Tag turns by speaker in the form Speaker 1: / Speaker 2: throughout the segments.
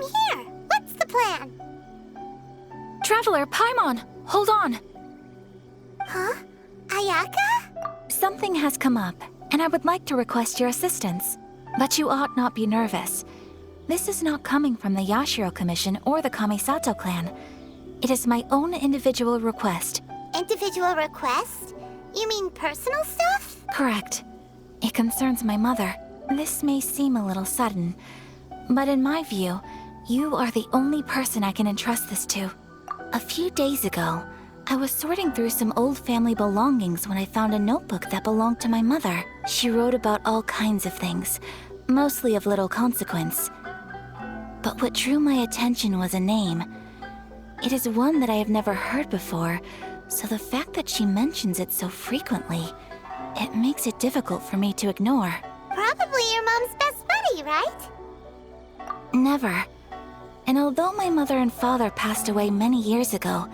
Speaker 1: I'm here. What's the plan?
Speaker 2: Traveler, Paimon, hold on.
Speaker 1: Huh? Ayaka?
Speaker 2: Something has come up, and I would like to request your assistance. But you ought not be nervous. This is not coming from the Yashiro Commission or the Kamisato clan. It is my own individual request.
Speaker 1: Individual request? You mean personal stuff?
Speaker 2: Correct. It concerns my mother. This may seem a little sudden, but in my view, you are the only person I can entrust this to. A few days ago, I was sorting through some old family belongings when I found a notebook that belonged to my mother. She wrote about all kinds of things, mostly of little consequence. But what drew my attention was a name. It is one that I have never heard before, so the fact that she mentions it so frequently, it makes it difficult for me to ignore.
Speaker 1: Probably your mom's best buddy, right?
Speaker 2: Never. And although my mother and father passed away many years ago,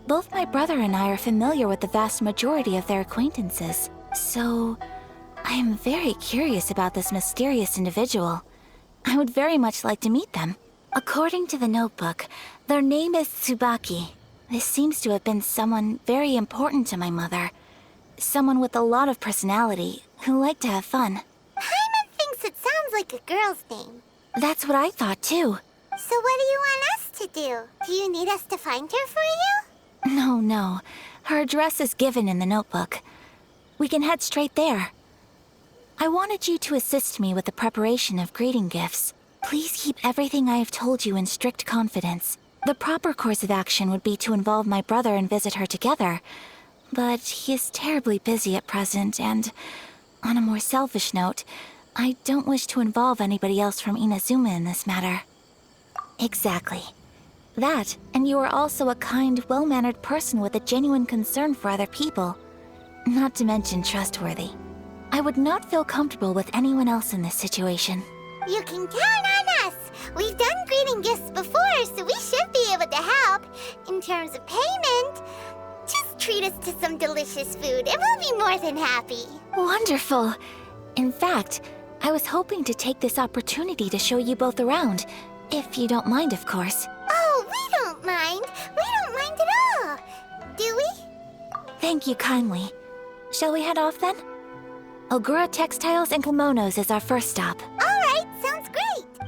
Speaker 2: both my brother and I are familiar with the vast majority of their acquaintances. So, I am very curious about this mysterious individual. I would very much like to meet them. According to the notebook, their name is Tsubaki. This seems to have been someone very important to my mother. Someone with a lot of personality, who liked to have fun.
Speaker 1: Paimon thinks it sounds like a girl's name.
Speaker 2: That's what I thought too.
Speaker 1: So what do you want us to do? Do you need us to find her for you?
Speaker 2: No. Her address is given in the notebook. We can head straight there. I wanted you to assist me with the preparation of greeting gifts. Please keep everything I have told you in strict confidence. The proper course of action would be to involve my brother and visit her together. But he is terribly busy at present, and on a more selfish note, I don't wish to involve anybody else from Inazuma in this matter. Exactly. That, and you are also a kind, well-mannered person with a genuine concern for other people. Not to mention trustworthy. I would not feel comfortable with anyone else in this situation.
Speaker 1: You can count on us. We've done greeting gifts before, so we should be able to help. In terms of payment, just treat us to some delicious food and we'll be more than happy.
Speaker 2: Wonderful. In fact, I was hoping to take this opportunity to show you both around, if you don't mind, of course.
Speaker 1: Oh, we don't mind. We don't mind at all. Do we?
Speaker 2: Thank you kindly. Shall we head off then? Ogura Textiles and Kimonos is our first stop.
Speaker 1: Alright, sounds great.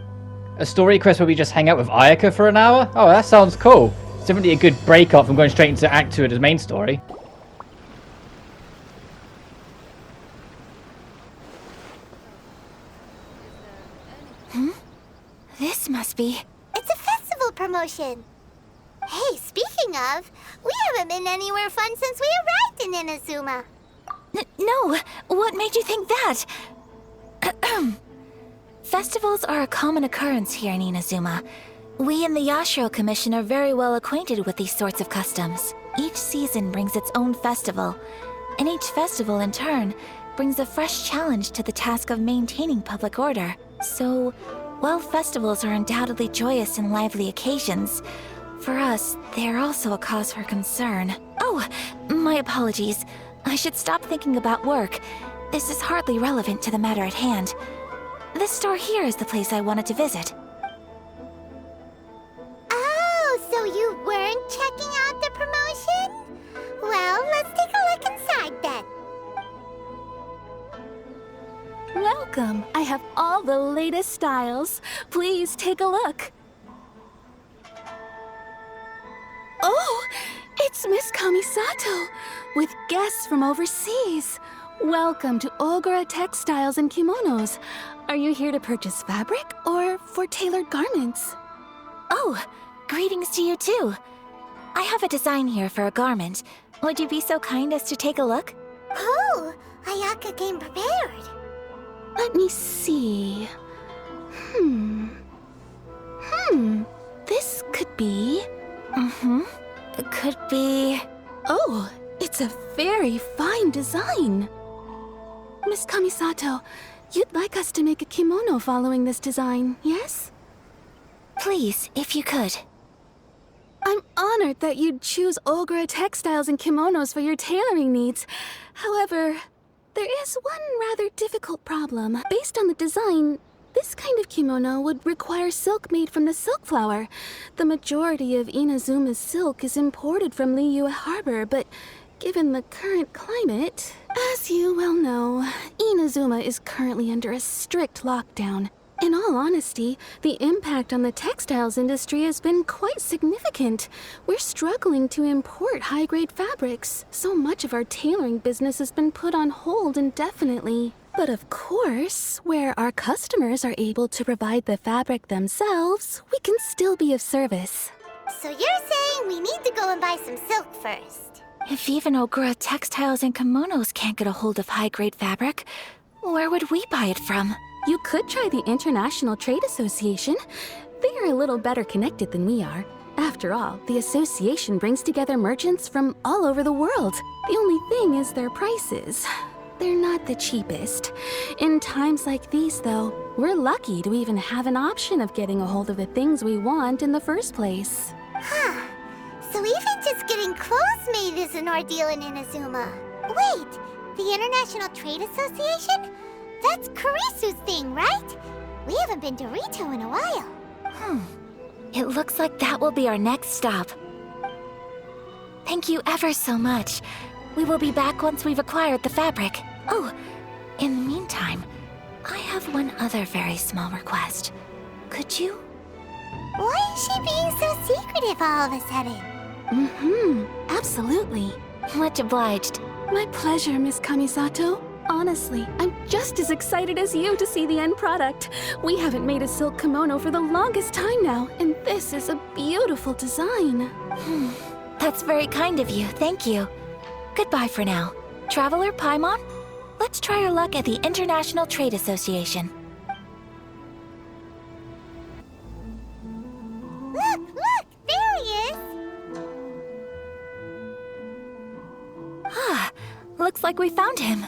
Speaker 3: A story quest where we just hang out with Ayaka for an hour? Oh, that sounds cool. It's definitely a good break up from going straight into Act 2 of the main story.
Speaker 2: This must be...
Speaker 1: It's a festival promotion. Hey, speaking of, we haven't been anywhere fun since we arrived in Inazuma.
Speaker 2: No! What made you think that? Festivals are a common occurrence here in Inazuma. We in the Yashiro Commission are very well acquainted with these sorts of customs. Each season brings its own festival, and each festival in turn brings a fresh challenge to the task of maintaining public order. So, while festivals are undoubtedly joyous and lively occasions, for us, they are also a cause for concern. Oh, my apologies. I should stop thinking about work. This is hardly relevant to the matter at hand. This store here is the place I wanted to visit.
Speaker 1: Oh, so you weren't checking out the promotion? Well, let's take a look inside then.
Speaker 4: Welcome. I have all the latest styles. Please take a look. Oh, it's Miss Kamisato, with guests from overseas. Welcome to Ogura Textiles and Kimonos. Are you here to purchase fabric or for tailored garments?
Speaker 2: Oh, greetings to you too. I have a design here for a garment. Would you be so kind as to take a look?
Speaker 1: Oh, Ayaka came prepared.
Speaker 4: Let me see. This could be...
Speaker 2: It could be...
Speaker 4: Oh, it's a very fine design. Miss Kamisato, you'd like us to make a kimono following this design, yes?
Speaker 2: Please, if you could.
Speaker 4: I'm honored that you'd choose Ogura Textiles and Kimonos for your tailoring needs. However, there is one rather difficult problem. Based on the design, This kind of kimono would require silk made from the silk flower. The majority of Inazuma's silk is imported from Liyue Harbor, but given the current climate, as you well know, Inazuma is currently under a strict lockdown. In all honesty, the impact on the textiles industry has been quite significant. We're struggling to import high-grade fabrics. So much of our tailoring business has been put on hold indefinitely. But of course, where our customers are able to provide the fabric themselves, we can still be of service.
Speaker 1: So you're saying we need to go and buy some silk first?
Speaker 2: If even Ogura Textiles and Kimonos can't get a hold of high-grade fabric, where would we buy it from?
Speaker 4: You could try the International Trade Association. They are a little better connected than we are. After all, the association brings together merchants from all over the world. The only thing is their prices. They're not the cheapest. In times like these, though, we're lucky to even have an option of getting a hold of the things we want in the first place.
Speaker 1: Huh. So even just getting clothes made is an ordeal in Inazuma. Wait, the International Trade Association? That's Kurisu's thing, right? We haven't been to Rito in a while.
Speaker 2: It looks like that will be our next stop. Thank you ever so much. We will be back once we've acquired the fabric. Oh, in the meantime, I have one other very small request. Could you?
Speaker 1: Why is she being so secretive all of a sudden?
Speaker 4: Absolutely.
Speaker 2: Much obliged.
Speaker 4: My pleasure, Miss Kamisato. Honestly, I'm just as excited as you to see the end product. We haven't made a silk kimono for the longest time now, and this is a beautiful design.
Speaker 2: That's very kind of you, thank you. Goodbye for now. Traveler Paimon, let's try our luck at the International Trade Association.
Speaker 1: Look! There he is!
Speaker 2: Looks like we found him.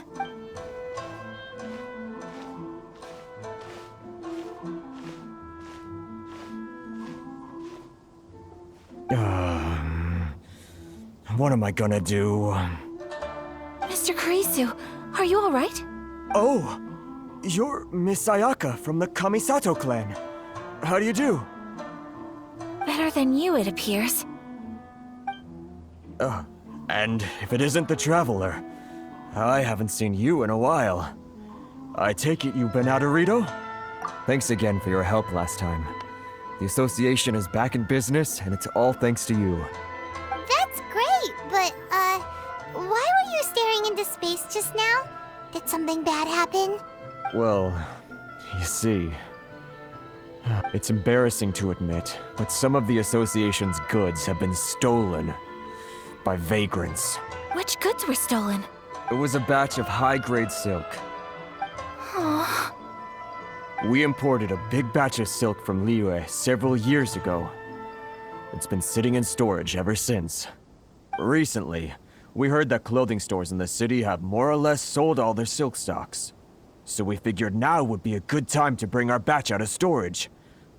Speaker 5: What am I gonna do?
Speaker 2: Mr. Kurisu, are you alright?
Speaker 5: Oh, you're Miss Ayaka from the Kamisato clan. How do you do?
Speaker 2: Better than you, it appears.
Speaker 5: And if it isn't the Traveler, I haven't seen you in a while. I take it you've been out of Rito? Thanks again for your help last time. The association is back in business, and it's all thanks to you.
Speaker 1: That's great, but, why were you staring into space just now? Did something bad happen?
Speaker 5: Well, you see, it's embarrassing to admit, but some of the association's goods have been stolen by vagrants.
Speaker 2: Which goods were stolen?
Speaker 5: It was a batch of high-grade silk.
Speaker 2: Aww.
Speaker 5: We imported a big batch of silk from Liyue several years ago. It's been sitting in storage ever since. Recently, we heard that clothing stores in the city have more or less sold all their silk stocks. So we figured now would be a good time to bring our batch out of storage,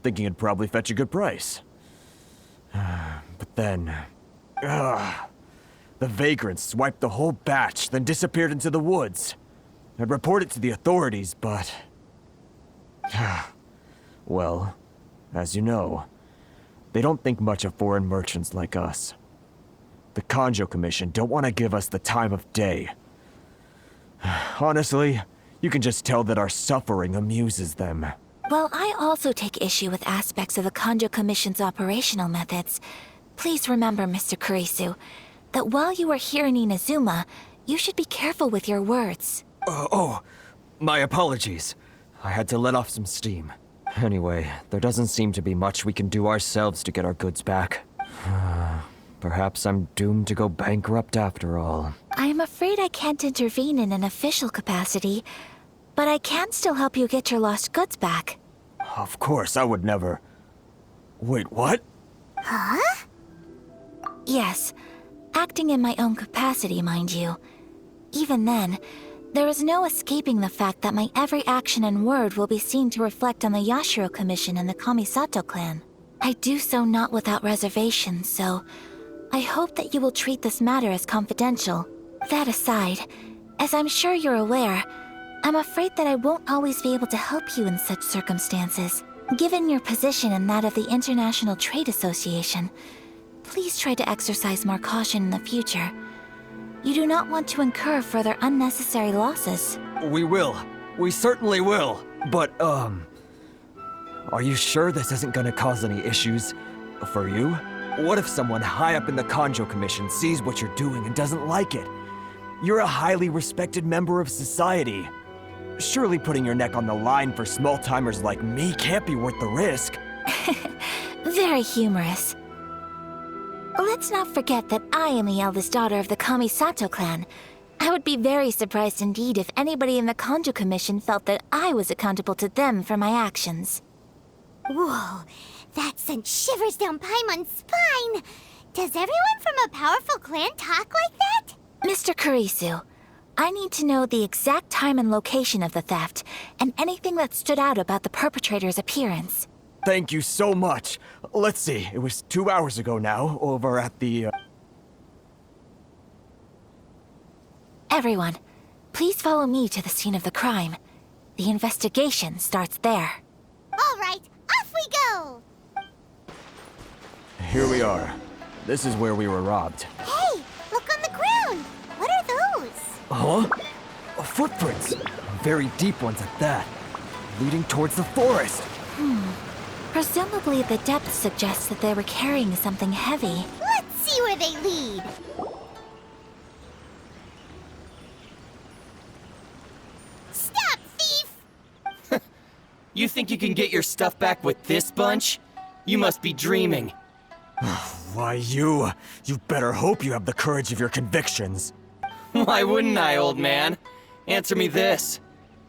Speaker 5: thinking it'd probably fetch a good price. But then... the vagrants swiped the whole batch, then disappeared into the woods. I'd report it to the authorities, but... well, as you know, they don't think much of foreign merchants like us. The Kanjo Commission don't want to give us the time of day. Honestly, you can just tell that our suffering amuses them.
Speaker 2: Well, I also take issue with aspects of the Kanjo Commission's operational methods. Please remember, Mr. Kurisu, that while you are here in Inazuma, you should be careful with your words.
Speaker 5: My apologies. I had to let off some steam. Anyway, there doesn't seem to be much we can do ourselves to get our goods back. Perhaps I'm doomed to go bankrupt after all.
Speaker 2: I am afraid I can't intervene in an official capacity, but I can still help you get your lost goods back.
Speaker 5: Of course, I would never... Wait, what?
Speaker 1: Huh?
Speaker 2: Yes, acting in my own capacity, mind you. Even then, there is no escaping the fact that my every action and word will be seen to reflect on the Yashiro Commission and the Kamisato clan. I do so not without reservation, so I hope that you will treat this matter as confidential. That aside, as I'm sure you're aware, I'm afraid that I won't always be able to help you in such circumstances. Given your position and that of the International Trade Association, please try to exercise more caution in the future. You do not want to incur further unnecessary losses.
Speaker 5: We will. We certainly will. But, are you sure this isn't gonna cause any issues for you? What if someone high up in the Kanjo Commission sees what you're doing and doesn't like it? You're a highly respected member of society. Surely putting your neck on the line for small-timers like me can't be worth the risk.
Speaker 2: Very humorous. Let's not forget that I am the eldest daughter of the Kamisato clan. I would be very surprised indeed if anybody in the Kanjo Commission felt that I was accountable to them for my actions.
Speaker 1: Whoa, that sent shivers down Paimon's spine. Does everyone from a powerful clan talk like that?
Speaker 2: Mr. Kurisu, I need to know the exact time and location of the theft, and anything that stood out about the perpetrator's appearance.
Speaker 5: Thank you so much. Let's see, it was 2 hours ago now, over at the,
Speaker 2: Everyone, please follow me to the scene of the crime. The investigation starts there.
Speaker 1: All right, off we go!
Speaker 5: Here we are. This is where we were robbed.
Speaker 1: Hey, look on the ground! What are those?
Speaker 5: Huh? Footprints. Very deep ones at that. Leading towards the forest.
Speaker 2: Presumably the depth suggests that they were carrying something heavy.
Speaker 1: Let's see where they lead. Stop, thief!
Speaker 6: You think you can get your stuff back with this bunch? You must be dreaming.
Speaker 5: Why, you better hope you have the courage of your convictions.
Speaker 6: Why wouldn't I, old man? Answer me this.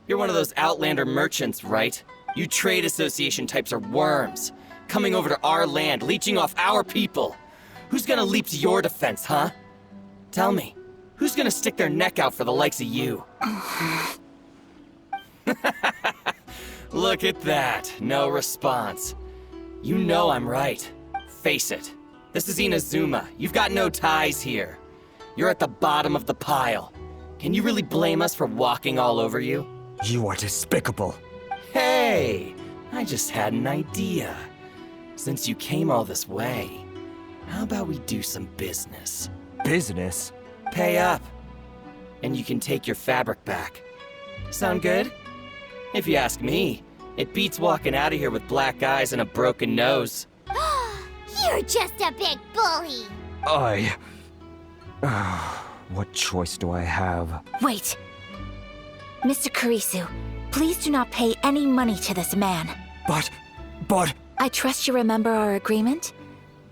Speaker 6: You're one of those Outlander merchants, right? You trade association types are worms. Coming over to our land, leeching off our people. Who's gonna leap to your defense, huh? Tell me, who's gonna stick their neck out for the likes of you? Look at that, no response. You know I'm right. Face it, this is Inazuma. You've got no ties here. You're at the bottom of the pile. Can you really blame us for walking all over you?
Speaker 5: You are despicable.
Speaker 6: Hey, I just had an idea. Since you came all this way, how about we do some business?
Speaker 5: Business?
Speaker 6: Pay up, and you can take your fabric back. Sound good? If you ask me, it beats walking out of here with black eyes and a broken nose.
Speaker 1: You're just a big bully!
Speaker 5: What choice do I have?
Speaker 2: Wait! Mr. Kurisu, please do not pay any money to this man.
Speaker 5: But...
Speaker 2: I trust you remember our agreement?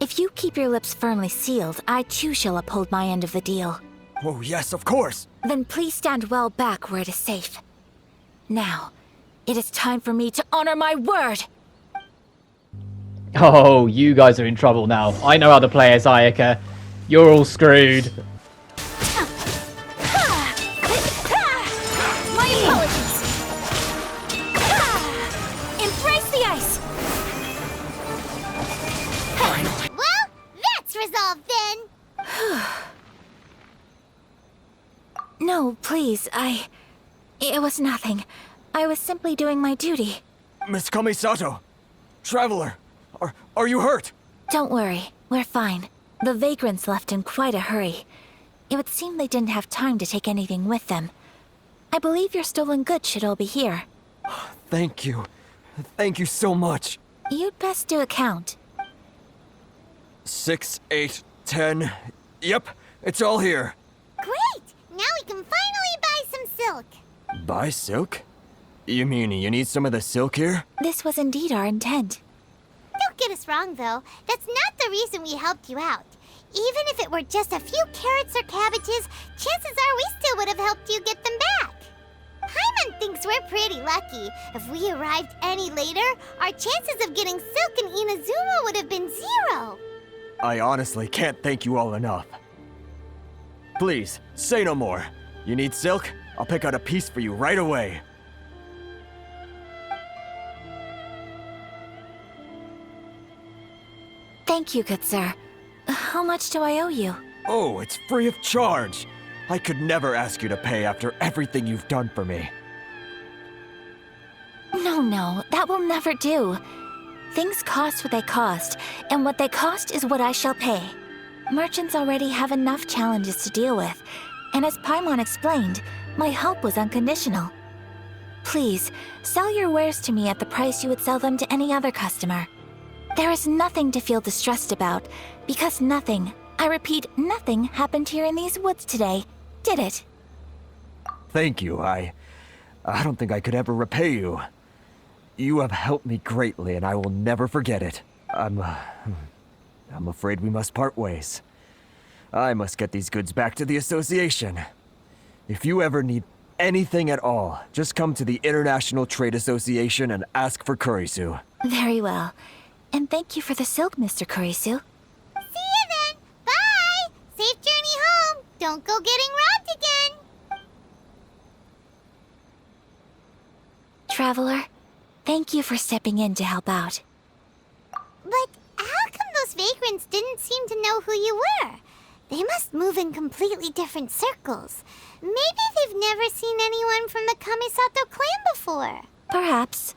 Speaker 2: If you keep your lips firmly sealed, I too shall uphold my end of the deal.
Speaker 5: Oh, yes, of course.
Speaker 2: Then please stand well back where it is safe. Now, it is time for me to honor my word!
Speaker 3: Oh, you guys are in trouble now. I know how to play as Ayaka. You're all screwed.
Speaker 2: My apologies! Embrace the ice!
Speaker 1: Well, that's resolved then!
Speaker 2: No, please, It was nothing. I was simply doing my duty.
Speaker 5: Miss Kamisato! Traveler! Are you hurt?
Speaker 2: Don't worry, we're fine. The vagrants left in quite a hurry. It would seem they didn't have time to take anything with them. I believe your stolen goods should all be here.
Speaker 5: Thank you. Thank you so much.
Speaker 2: You'd best do a count.
Speaker 5: 6, 8, 10. Yep, it's all here.
Speaker 1: Great! Now we can finally buy some silk.
Speaker 5: Buy silk? You mean you need some of the silk here?
Speaker 2: This was indeed our intent.
Speaker 1: Don't get us wrong, though. That's not the reason we helped you out. Even if it were just a few carrots or cabbages, chances are we still would have helped you get them back. Paimon thinks we're pretty lucky. If we arrived any later, our chances of getting silk in Inazuma would have been 0.
Speaker 5: I honestly can't thank you all enough. Please, say no more. You need silk? I'll pick out a piece for you right away.
Speaker 2: Thank you, good sir. How much do I owe you?
Speaker 5: Oh, it's free of charge. I could never ask you to pay after everything you've done for me.
Speaker 2: no, that will never do. Things cost what they cost, and what they cost is what I shall pay. Merchants already have enough challenges to deal with, and as Paimon explained, my help was unconditional. Please, sell your wares to me at the price you would sell them to any other customer. There is nothing to feel distressed about, because nothing, I repeat, nothing happened here in these woods today, did it?
Speaker 5: Thank you. I don't think I could ever repay you. You have helped me greatly, and I will never forget it. I'm afraid we must part ways. I must get these goods back to the association. If you ever need anything at all, just come to the International Trade Association and ask for Kurisu.
Speaker 2: Very well. And thank you for the silk, Mr. Kurisu.
Speaker 1: See you then. Bye. Safe journey home. Don't go getting robbed again.
Speaker 2: Traveler, thank you for stepping in to help out.
Speaker 1: But how come those vagrants didn't seem to know who you were? They must move in completely different circles. Maybe they've never seen anyone from the Kamisato clan before.
Speaker 2: Perhaps.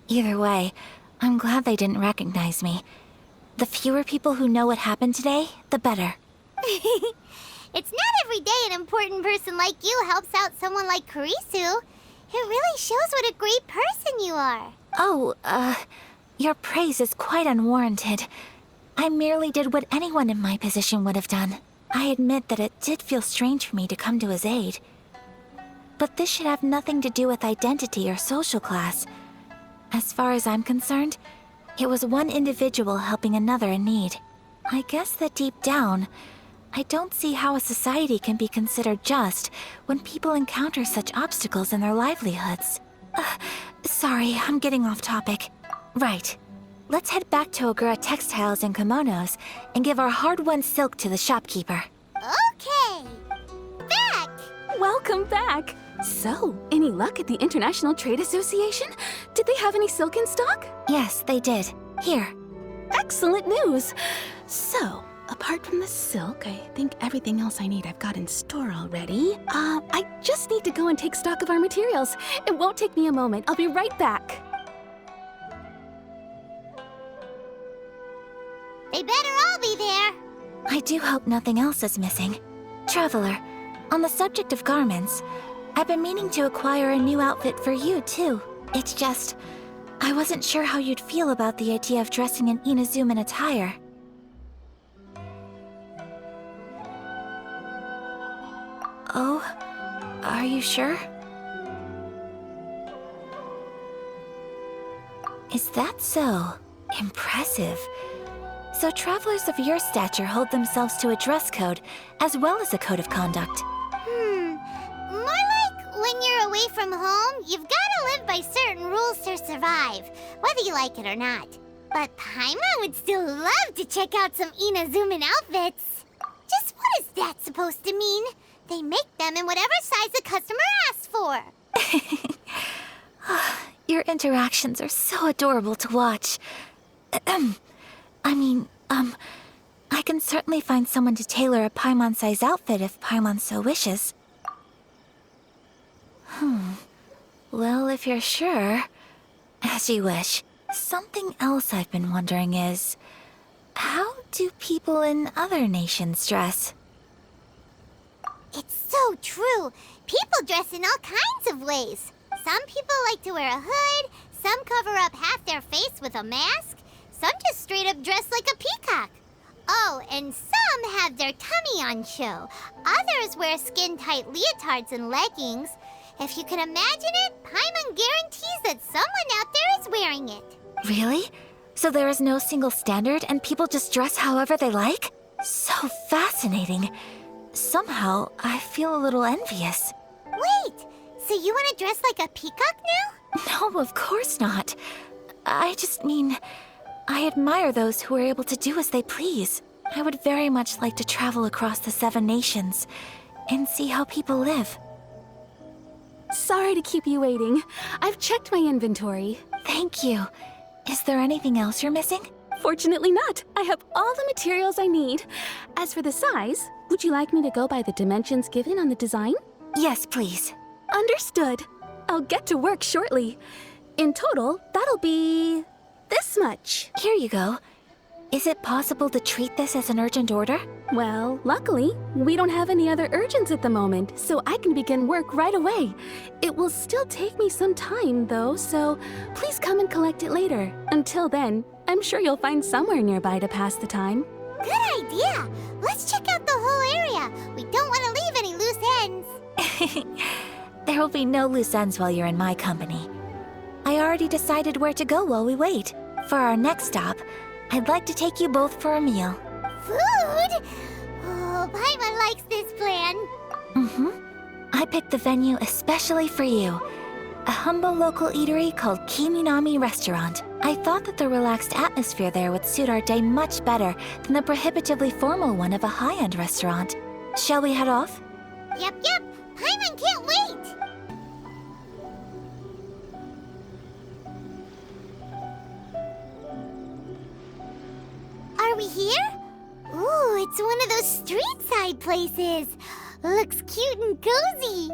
Speaker 2: Either way, I'm glad they didn't recognize me. The fewer people who know what happened today, the better.
Speaker 1: It's not every day an important person like you helps out someone like Kurisu. It really shows what a great person you are.
Speaker 2: Oh, your praise is quite unwarranted. I merely did what anyone in my position would have done. I admit that it did feel strange for me to come to his aid. But this should have nothing to do with identity or social class. As far as I'm concerned, it was one individual helping another in need. I guess that deep down, I don't see how a society can be considered just when people encounter such obstacles in their livelihoods. Sorry, I'm getting off topic. Right. Let's head back to Ogura Textiles and Kimonos and give our hard-won silk to the shopkeeper.
Speaker 1: Okay. Back.
Speaker 4: Welcome back! So, any luck at the International Trade Association? Did they have any silk in stock?
Speaker 2: Yes, they did. Here.
Speaker 4: Excellent news! So, apart from the silk, I think everything else I need I've got in store already. I just need to go and take stock of our materials. It won't take me a moment. I'll be right back.
Speaker 1: They better all be there.
Speaker 2: I do hope nothing else is missing. Traveler, on the subject of garments, I've been meaning to acquire a new outfit for you, too. It's just, I wasn't sure how you'd feel about the idea of dressing in Inazuman attire. Oh, are you sure? Is that so? Impressive. So travelers of your stature hold themselves to a dress code, as well as a code of conduct.
Speaker 1: More like when you're away from home, you've gotta live by certain rules to survive, whether you like it or not. But Paimon would still love to check out some Inazuman outfits. Just what is that supposed to mean? They make them in whatever size the customer asks for.
Speaker 2: Your interactions are so adorable to watch. I can certainly find someone to tailor a Paimon-size outfit if Paimon so wishes. Well, if you're sure, as you wish. Something else I've been wondering is, how do people in other nations dress?
Speaker 1: It's so true. People dress in all kinds of ways. Some people like to wear a hood, some cover up half their face with a mask, some just straight up dress like a peacock. Oh, and some have their tummy on show. Others wear skin-tight leotards and leggings. If you can imagine it, Paimon guarantees that someone out there is wearing it.
Speaker 2: Really? So there is no single standard and people just dress however they like? So fascinating. Somehow, I feel a little envious.
Speaker 1: Wait, so you want to dress like a peacock now?
Speaker 2: No, of course not. I just mean, I admire those who are able to do as they please. I would very much like to travel across the 7 nations and see how people live.
Speaker 4: Sorry to keep you waiting. I've checked my inventory.
Speaker 2: Thank you. Is there anything else you're missing?
Speaker 4: Fortunately not. I have all the materials I need. As for the size, would you like me to go by the dimensions given on the design?
Speaker 2: Yes, please.
Speaker 4: Understood. I'll get to work shortly. In total, that'll be this much.
Speaker 2: Here you go. Is it possible to treat this as an urgent order?
Speaker 4: Well, luckily, we don't have any other urgents at the moment, so I can begin work right away. It will still take me some time, though, so please come and collect it later. Until then, I'm sure you'll find somewhere nearby to pass the time.
Speaker 1: Good idea. Let's check out the whole area. We don't want to leave any loose ends.
Speaker 2: There will be no loose ends while you're in my company. I already decided where to go while we wait. For our next stop, I'd like to take you both for a meal.
Speaker 1: Food? Oh, Paimon likes this plan.
Speaker 2: I picked the venue especially for you. A humble local eatery called Kiminami Restaurant. I thought that the relaxed atmosphere there would suit our day much better than the prohibitively formal one of a high-end restaurant. Shall we head off?
Speaker 1: Yep. Paimon can't wait. Are we here? Ooh, it's one of those street-side places. Looks cute and cozy.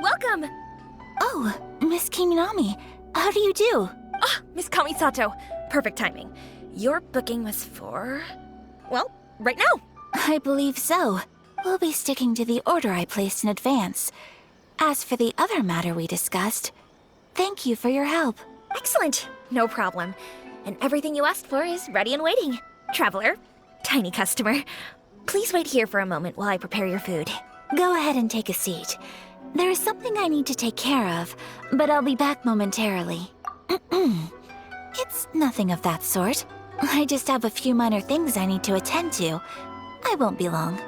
Speaker 7: Welcome!
Speaker 2: Oh, Miss Kiminami, how do you do?
Speaker 7: Ah, Miss Kamisato. Perfect timing. Your booking was for... well, right now.
Speaker 2: I believe so. We'll be sticking to the order I placed in advance. As for the other matter we discussed, thank you for your help.
Speaker 7: Excellent. No problem. And everything you asked for is ready and waiting. Traveler, tiny customer, please wait here for a moment while I prepare your food.
Speaker 2: Go ahead and take a seat. There is something I need to take care of, but I'll be back momentarily. It's nothing of that sort. I just have a few minor things I need to attend to. I won't be long.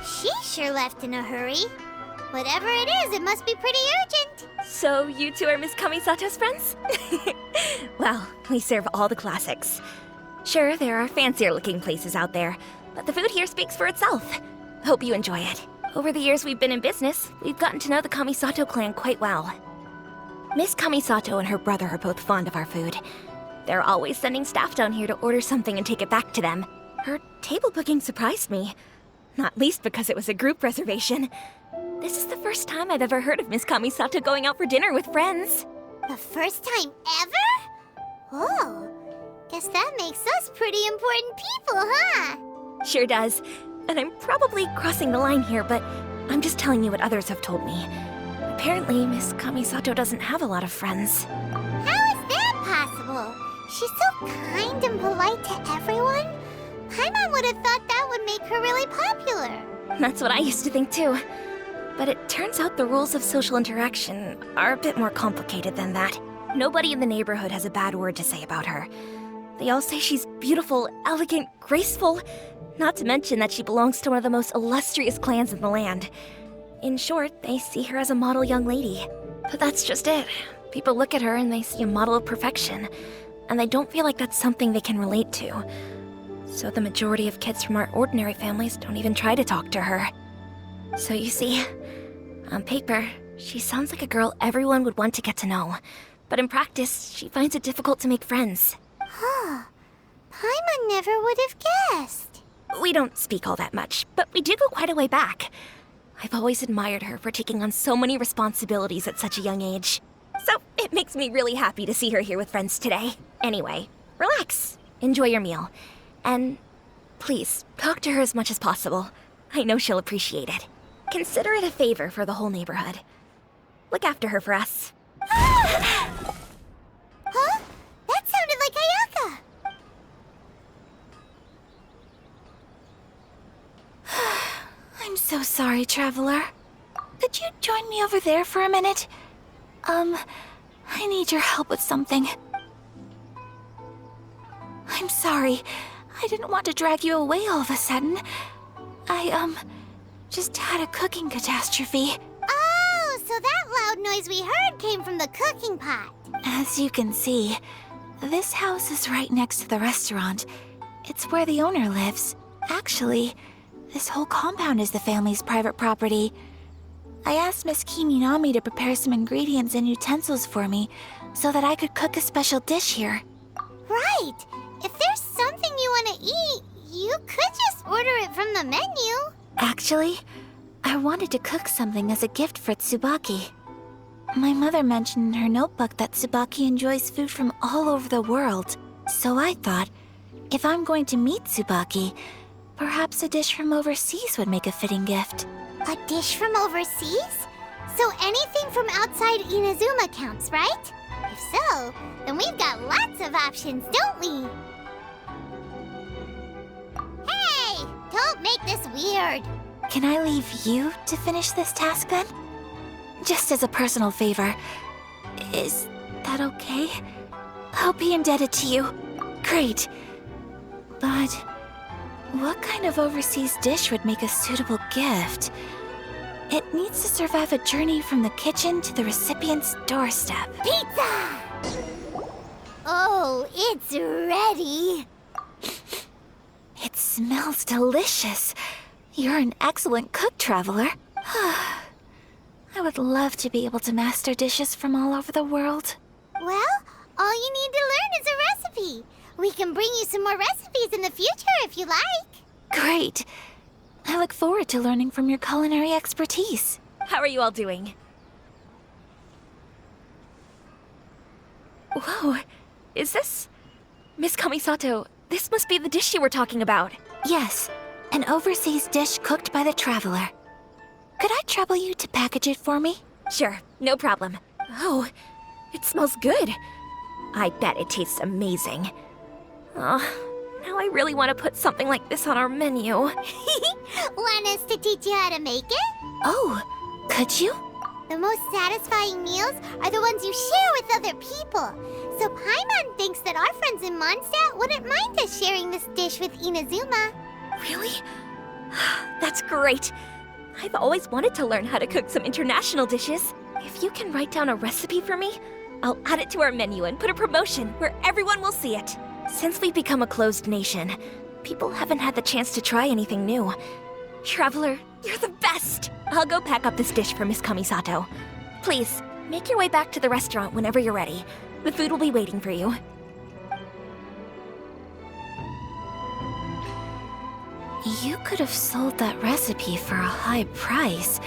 Speaker 1: She sure left in a hurry. Whatever it is, it must be pretty urgent.
Speaker 7: So you two are Miss Kamisato's friends? Well, we serve all the classics. Sure, there are fancier looking places out there, but the food here speaks for itself. Hope you enjoy it. Over the years we've been in business, we've gotten to know the Kamisato clan quite well. Miss Kamisato and her brother are both fond of our food. They're always sending staff down here to order something and take it back to them. Her table booking surprised me. Not least because it was a group reservation. This is the first time I've ever heard of Miss Kamisato going out for dinner with friends.
Speaker 1: The first time ever? Oh, guess that makes us pretty important people, huh?
Speaker 7: Sure does. And I'm probably crossing the line here, but I'm just telling you what others have told me. Apparently, Miss Kamisato doesn't have a lot of friends.
Speaker 1: How is that possible? She's so kind and polite to everyone. Paimon would have thought that would make her really popular.
Speaker 7: That's what I used to think too. But it turns out the rules of social interaction are a bit more complicated than that. Nobody in the neighborhood has a bad word to say about her. They all say she's beautiful, elegant, graceful, not to mention that she belongs to one of the most illustrious clans in the land. In short, they see her as a model young lady. But that's just it. People look at her and they see a model of perfection, and they don't feel like that's something they can relate to. So the majority of kids from our ordinary families don't even try to talk to her. So you see, on paper, she sounds like a girl everyone would want to get to know. But in practice, she finds it difficult to make friends.
Speaker 1: Huh. Paimon never would have guessed.
Speaker 7: We don't speak all that much, but we do go quite a way back. I've always admired her for taking on so many responsibilities at such a young age. So it makes me really happy to see her here with friends today. Anyway, relax, enjoy your meal, and please, talk to her as much as possible. I know she'll appreciate it. Consider it a favor for the whole neighborhood. Look after her for us.
Speaker 1: Huh? That sounded like Ayaka.
Speaker 2: I'm so sorry, traveler. Could you join me over there for a minute? I need your help with something. I'm sorry. I didn't want to drag you away all of a sudden. I, just had a cooking catastrophe.
Speaker 1: Oh, so that loud noise we heard came from the cooking pot.
Speaker 2: As you can see, this house is right next to the restaurant. It's where the owner lives. Actually, this whole compound is the family's private property. I asked Miss Kiminami to prepare some ingredients and utensils for me so that I could cook a special dish here.
Speaker 1: Right. If there's something you want to eat, You could just order it from the menu.
Speaker 2: Actually, I wanted to cook something as a gift for Tsubaki. My mother mentioned in her notebook that Tsubaki enjoys food from all over the world. So I thought, if I'm going to meet Tsubaki, perhaps a dish from overseas would make a fitting gift.
Speaker 1: A dish from overseas? So anything from outside Inazuma counts, right? If so, then we've got lots of options, don't we? Hey! Don't make this weird.
Speaker 2: Can I leave you to finish this task then? Just as a personal favor. Is that okay? I'll be indebted to you. Great. But what kind of overseas dish would make a suitable gift? It needs to survive a journey from the kitchen to the recipient's doorstep.
Speaker 1: Pizza! Oh, it's ready.
Speaker 2: It smells delicious. You're an excellent cook, Traveler. I would love to be able to master dishes from all over the world.
Speaker 1: Well, all you need to learn is a recipe. We can bring you some more recipes in the future if you like.
Speaker 2: Great. I look forward to learning from your culinary expertise.
Speaker 7: How are you all doing? Whoa, is this... Miss Kamisato, this must be the dish you were talking about.
Speaker 2: Yes, an overseas dish cooked by the Traveler. Could I trouble you to package it for me?
Speaker 7: Sure, no problem. Oh, it smells good. I bet it tastes amazing. Oh, now I really want to put something like this on our menu.
Speaker 1: Want us to teach you how to make it?
Speaker 2: Oh, could you?
Speaker 1: The most satisfying meals are the ones you share with other people. So Paimon thinks that our friends in Mondstadt wouldn't mind us sharing this dish with Inazuma.
Speaker 7: Really? That's great. I've always wanted to learn how to cook some international dishes. If you can write down a recipe for me, I'll add it to our menu and put a promotion where everyone will see it. Since we've become a closed nation, people haven't had the chance to try anything new. Traveler, you're the best! I'll go pack up this dish for Miss Kamisato. Please, make your way back to the restaurant whenever you're ready. The food will be waiting for you.
Speaker 2: You could have sold that recipe for a high price,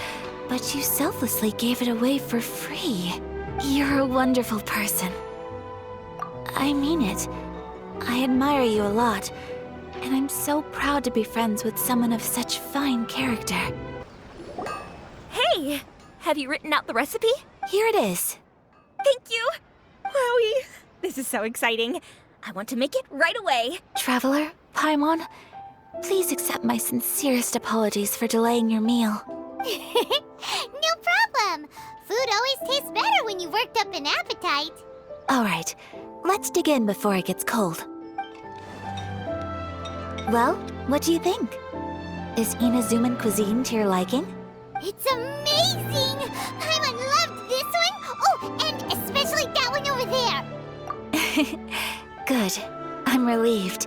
Speaker 2: but you selflessly gave it away for free. You're a wonderful person. I mean it. I admire you a lot, and I'm so proud to be friends with someone of such fine character.
Speaker 7: Hey! Have you written out the recipe?
Speaker 2: Here it is.
Speaker 7: Thank you! Wowie! This is so exciting. I want to make it right away.
Speaker 2: Traveler, Paimon, please accept my sincerest apologies for delaying your meal.
Speaker 1: No problem. Food always tastes better when you've worked up an appetite.
Speaker 2: All right, let's dig in before it gets cold. Well, what do you think? Is Inazuman cuisine to your liking?
Speaker 1: It's amazing! Paimon loved this one! Oh, and especially that one over there!
Speaker 2: Good. I'm relieved.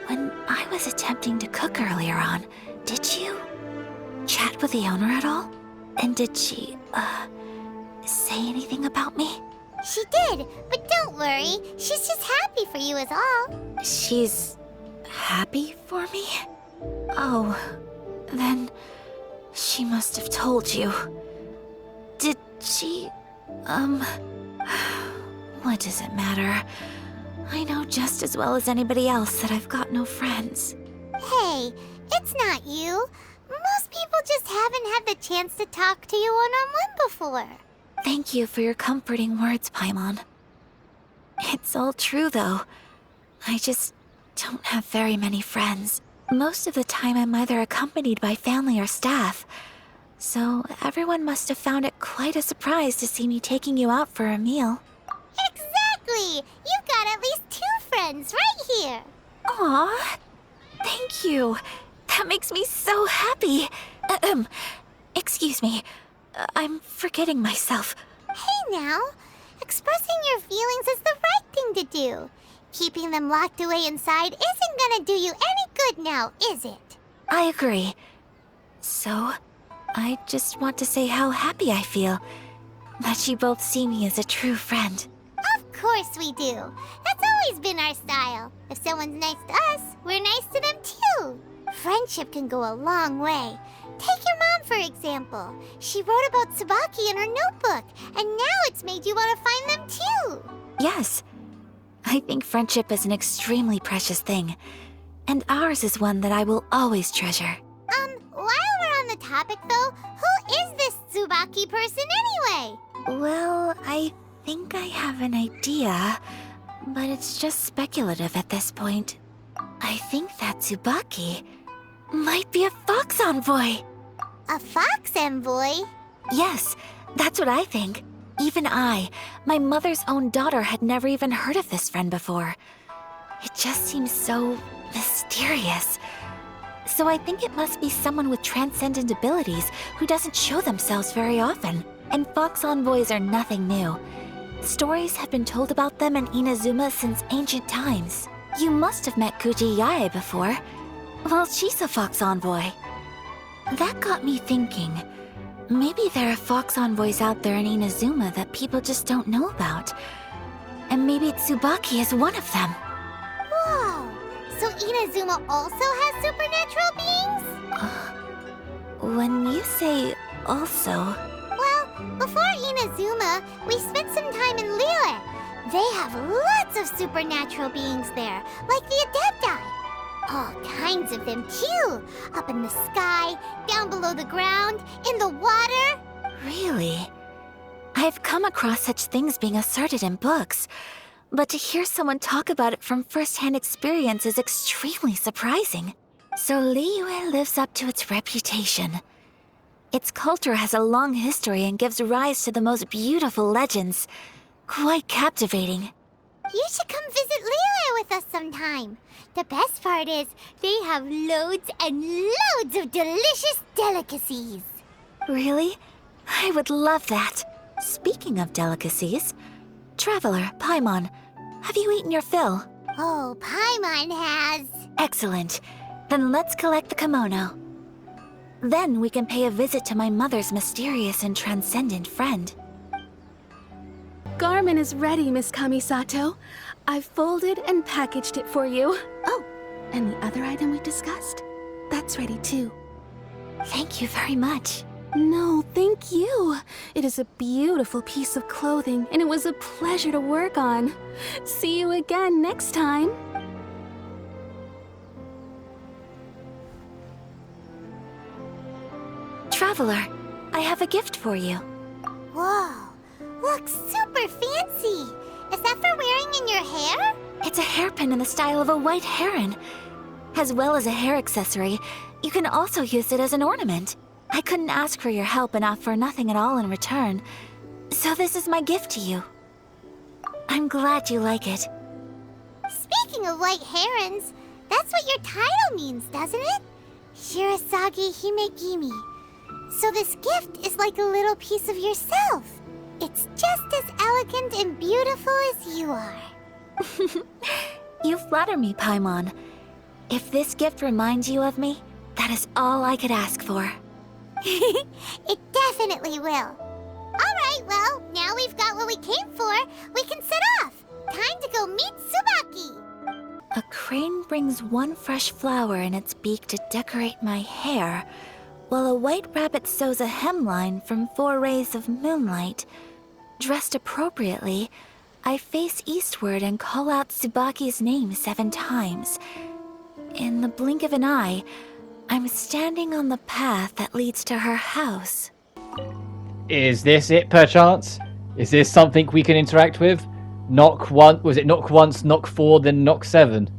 Speaker 2: When I was attempting to cook earlier on, did you chat with the owner at all? And did she, say anything about me?
Speaker 1: She did, but don't worry. She's just happy for you is all.
Speaker 2: She's happy for me? Oh, then she must have told you. Did she, what does it matter? I know just as well as anybody else that I've got no friends.
Speaker 1: Hey, it's not you. Most people just haven't had the chance to talk to you one-on-one before.
Speaker 2: Thank you for your comforting words, Paimon. It's all true, though. I just don't have very many friends. Most of the time I'm either accompanied by family or staff. So everyone must have found it quite a surprise to see me taking you out for a meal.
Speaker 1: Exactly! You've got at least 2 friends right here.
Speaker 2: Aw, thank you. That makes me so happy. Excuse me. I'm forgetting myself.
Speaker 1: Hey now, expressing your feelings is the right thing to do. Keeping them locked away inside isn't gonna do you any good now, is it?
Speaker 2: I agree. So, I just want to say how happy I feel that you both see me as a true friend.
Speaker 1: Of course we do. That's all always been our style. If someone's nice to us, we're nice to them too. Friendship can go a long way. Take your mom, for example. She wrote about Tsubaki in her notebook, and now it's made you want to find them too.
Speaker 2: Yes. I think friendship is an extremely precious thing. And ours is one that I will always treasure.
Speaker 1: While we're on the topic though, who is this Tsubaki person anyway?
Speaker 2: Well, I think I have an idea, but it's just speculative at this point. I think that Tsubaki might be a fox envoy.
Speaker 1: A fox envoy?
Speaker 2: Yes, that's what I think. Even I, my mother's own daughter, had never even heard of this friend before. It just seems so mysterious. So I think it must be someone with transcendent abilities who doesn't show themselves very often. And fox envoys are nothing new. Stories have been told about them in Inazuma since ancient times. You must have met Kuji Yae before. Well, she's a fox envoy. That got me thinking. Maybe there are fox envoys out there in Inazuma that people just don't know about. And maybe Tsubaki is one of them.
Speaker 1: Whoa! So Inazuma also has supernatural beings?
Speaker 2: When you say also...
Speaker 1: Well, before Inazuma, we spent some time in Liyue. They have lots of supernatural beings there, like the Adepti. All kinds of them too. Up in the sky, down below the ground, in the water.
Speaker 2: Really? I've come across such things being asserted in books, but to hear someone talk about it from first-hand experience is extremely surprising. So Liyue lives up to its reputation. Its culture has a long history and gives rise to the most beautiful legends. Quite captivating.
Speaker 1: You should come visit Liyue with us sometime. The best part is, they have loads and loads of delicious delicacies.
Speaker 2: Really? I would love that. Speaking of delicacies, Traveler, Paimon, have you eaten your fill?
Speaker 1: Oh, Paimon has.
Speaker 2: Excellent. Then let's collect the kimono. Then we can pay a visit to my mother's mysterious and transcendent friend.
Speaker 4: Garment is ready, Miss Kamisato. I've folded and packaged it for you. Oh, and the other item we discussed? That's ready too.
Speaker 2: Thank you very much.
Speaker 4: No, thank you. It is a beautiful piece of clothing, and it was a pleasure to work on. See you again next time.
Speaker 2: Traveler, I have a gift for you.
Speaker 1: Whoa, looks super fancy. Is that for wearing in your hair?
Speaker 2: It's a hairpin in the style of a white heron. As well as a hair accessory, you can also use it as an ornament. I couldn't ask for your help and offer nothing at all in return. So this is my gift to you. I'm glad you like it.
Speaker 1: Speaking of white herons, that's what your title means, doesn't it? Shirasagi Himegimi. So this gift is like a little piece of yourself. It's just as elegant and beautiful as you are.
Speaker 2: You flatter me, Paimon. If this gift reminds you of me, that is all I could ask for.
Speaker 1: It definitely will. Alright, well, now we've got what we came for. We can set off. Time to go meet Tsubaki.
Speaker 2: A crane brings one fresh flower in its beak to decorate my hair, while a white rabbit sews a hemline from 4 rays of moonlight. Dressed appropriately, I face eastward and call out Tsubaki's name 7 times. In the blink of an eye, I'm standing on the path that leads to her house.
Speaker 3: Is this it, perchance? Is this something we can interact with? Knock one. Was it knock once, knock 4, then knock 7?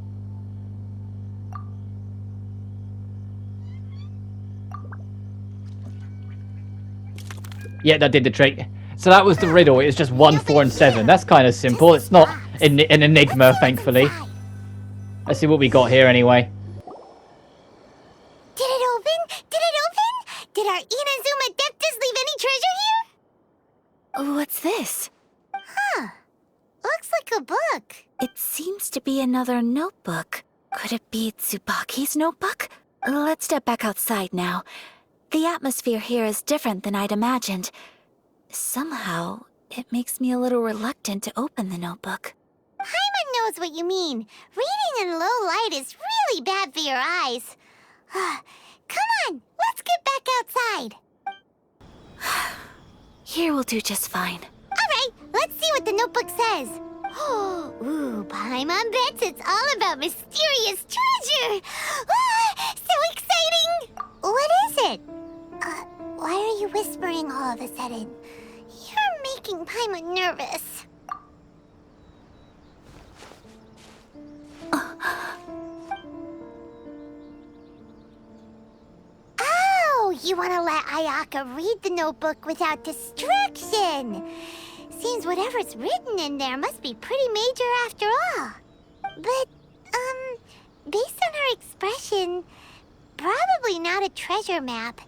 Speaker 3: Yeah, that did the trick. So that was the riddle. It's just 1, 4, and 7. That's kind of simple. It's not an enigma, thankfully. Let's see what we got here anyway.
Speaker 1: Did it open? Did it open? Did our Inazuma Adeptus leave any treasure here?
Speaker 2: What's this?
Speaker 1: Huh. Looks like a book.
Speaker 2: It seems to be another notebook. Could it be Tsubaki's notebook? Let's step back outside now. The atmosphere here is different than I'd imagined. Somehow, it makes me a little reluctant to open the notebook.
Speaker 1: Paimon knows what you mean. Reading in low light is really bad for your eyes. Come on, let's get back outside.
Speaker 2: Here will do just fine.
Speaker 1: All right, let's see what the notebook says. Ooh, Paimon bets it's all about mysterious treasure. So exciting! What is it? Why are you whispering all of a sudden? You're making Paimon nervous. Oh, you want to let Ayaka read the notebook without distraction. Seems whatever's written in there must be pretty major after all. But, based on her expression, probably not a treasure map.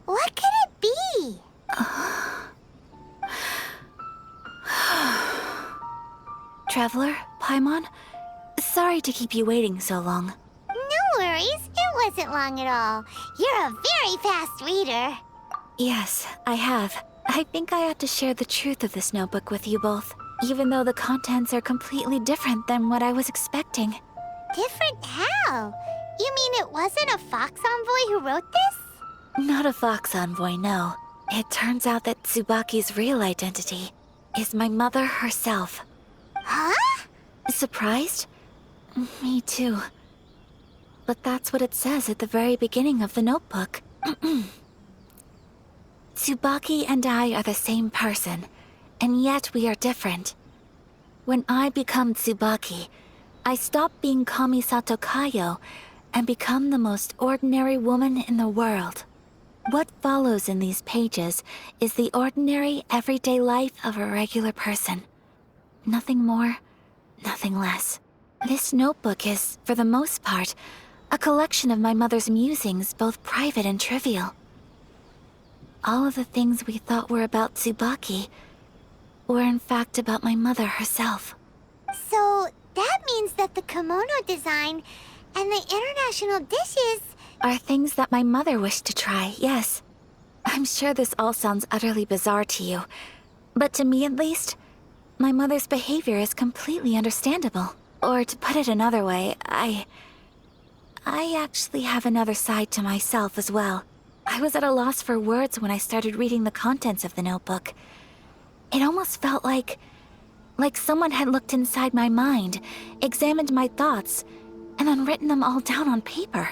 Speaker 1: What could it be?
Speaker 2: Traveler, Paimon, sorry to keep you waiting so long.
Speaker 1: No worries, it wasn't long at all. You're a very fast reader.
Speaker 2: Yes, I have. I think I ought to share the truth of this notebook with you both, even though the contents are completely different than what I was expecting.
Speaker 1: Different how? You mean it wasn't a Fox Envoy who wrote this?
Speaker 2: Not a Fox Envoy, no. It turns out that Tsubaki's real identity is my mother herself.
Speaker 1: Huh?
Speaker 2: Surprised? Me too. But that's what it says at the very beginning of the notebook. Tsubaki and I are the same person, and yet we are different. When I become Tsubaki, I stop being Kamisato Kayo and become the most ordinary woman in the world. What follows in these pages is the ordinary, everyday life of a regular person. Nothing more, nothing less. This notebook is, for the most part, a collection of my mother's musings, both private and trivial. All of the things we thought were about Tsubaki were in fact about my mother herself.
Speaker 1: So that means that the kimono design and the international dishes
Speaker 2: are things that my mother wished to try, yes. I'm sure this all sounds utterly bizarre to you, but to me at least, my mother's behavior is completely understandable. Or to put it another way, I actually have another side to myself as well. I was at a loss for words when I started reading the contents of the notebook. It almost felt like someone had looked inside my mind, examined my thoughts, and then written them all down on paper.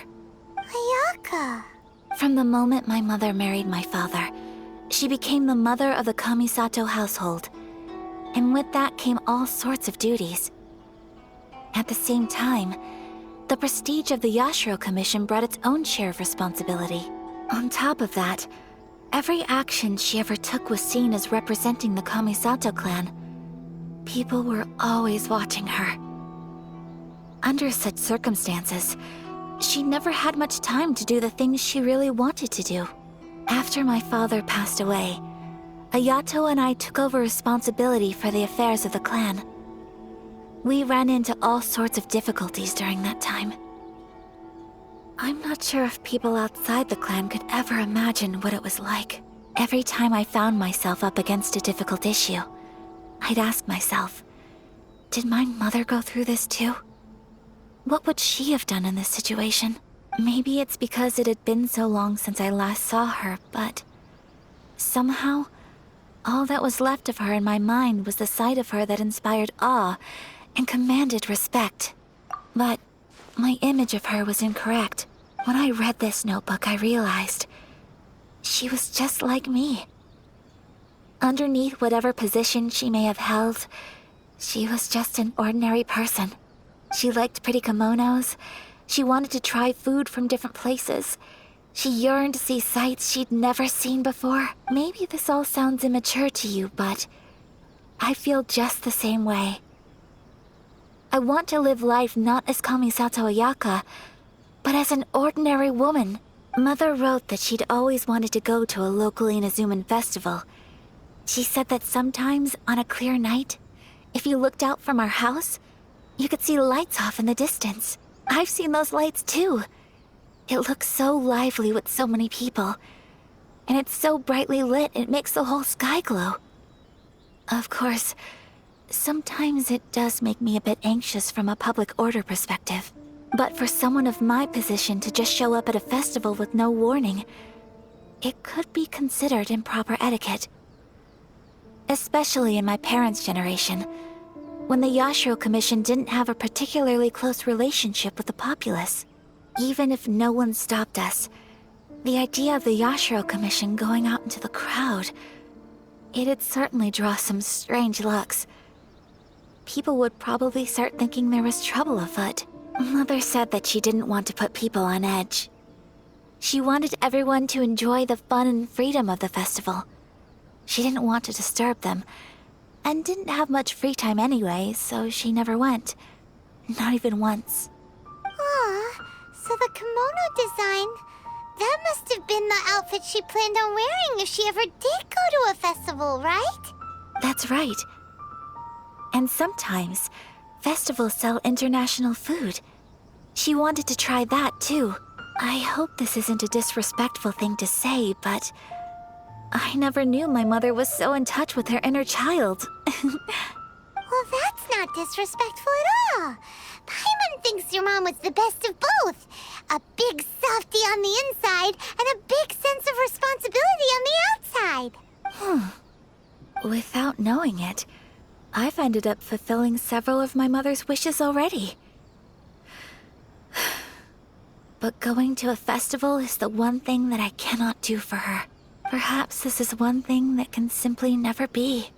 Speaker 1: Ayaka.
Speaker 2: From the moment my mother married my father, she became the mother of the Kamisato household. And with that came all sorts of duties. At the same time, the prestige of the Yashiro Commission brought its own share of responsibility. On top of that, every action she ever took was seen as representing the Kamisato clan. People were always watching her. Under such circumstances, she never had much time to do the things she really wanted to do. After my father passed away, Ayato and I took over responsibility for the affairs of the clan. We ran into all sorts of difficulties during that time. I'm not sure if people outside the clan could ever imagine what it was like. Every time I found myself up against a difficult issue, I'd ask myself, did my mother go through this too? What would she have done in this situation? Maybe it's because it had been so long since I last saw her, but somehow, all that was left of her in my mind was the sight of her that inspired awe and commanded respect. But my image of her was incorrect. When I read this notebook, I realized she was just like me. Underneath whatever position she may have held, she was just an ordinary person. She liked pretty kimonos. She wanted to try food from different places. She yearned to see sights she'd never seen before. Maybe this all sounds immature to you, but I feel just the same way. I want to live life not as Kamisato Ayaka, but as an ordinary woman. Mother wrote that she'd always wanted to go to a local Inazuman festival. She said that sometimes, on a clear night, if you looked out from our house, you could see lights off in the distance. I've seen those lights too. It looks so lively with so many people. And it's so brightly lit, it makes the whole sky glow. Of course, Sometimes it does make me a bit anxious from a public order perspective. But for someone of my position to just show up at a festival with no warning, it could be considered improper etiquette. Especially in my parents' generation, when the Yashiro Commission didn't have a particularly close relationship with the populace. Even if no one stopped us, the idea of the Yashiro Commission going out into the crowd, it'd certainly draw some strange looks. People would probably start thinking there was trouble afoot. Mother said that she didn't want to put people on edge. She wanted everyone to enjoy the fun and freedom of the festival. She didn't want to disturb them, and didn't have much free time anyway, so she never went. Not even once.
Speaker 1: Aw, so the kimono design, that must have been the outfit she planned on wearing if she ever did go to a festival, right?
Speaker 2: That's right. And sometimes, festivals sell international food. She wanted to try that too. I hope this isn't a disrespectful thing to say, but I never knew my mother was so in touch with her inner child.
Speaker 1: Well, that's not disrespectful at all. Paimon thinks your mom was the best of both. A big softie on the inside and a big sense of responsibility on the outside.
Speaker 2: Without knowing it, I've ended up fulfilling several of my mother's wishes already. But going to a festival is the one thing that I cannot do for her. Perhaps this is one thing that can simply never be.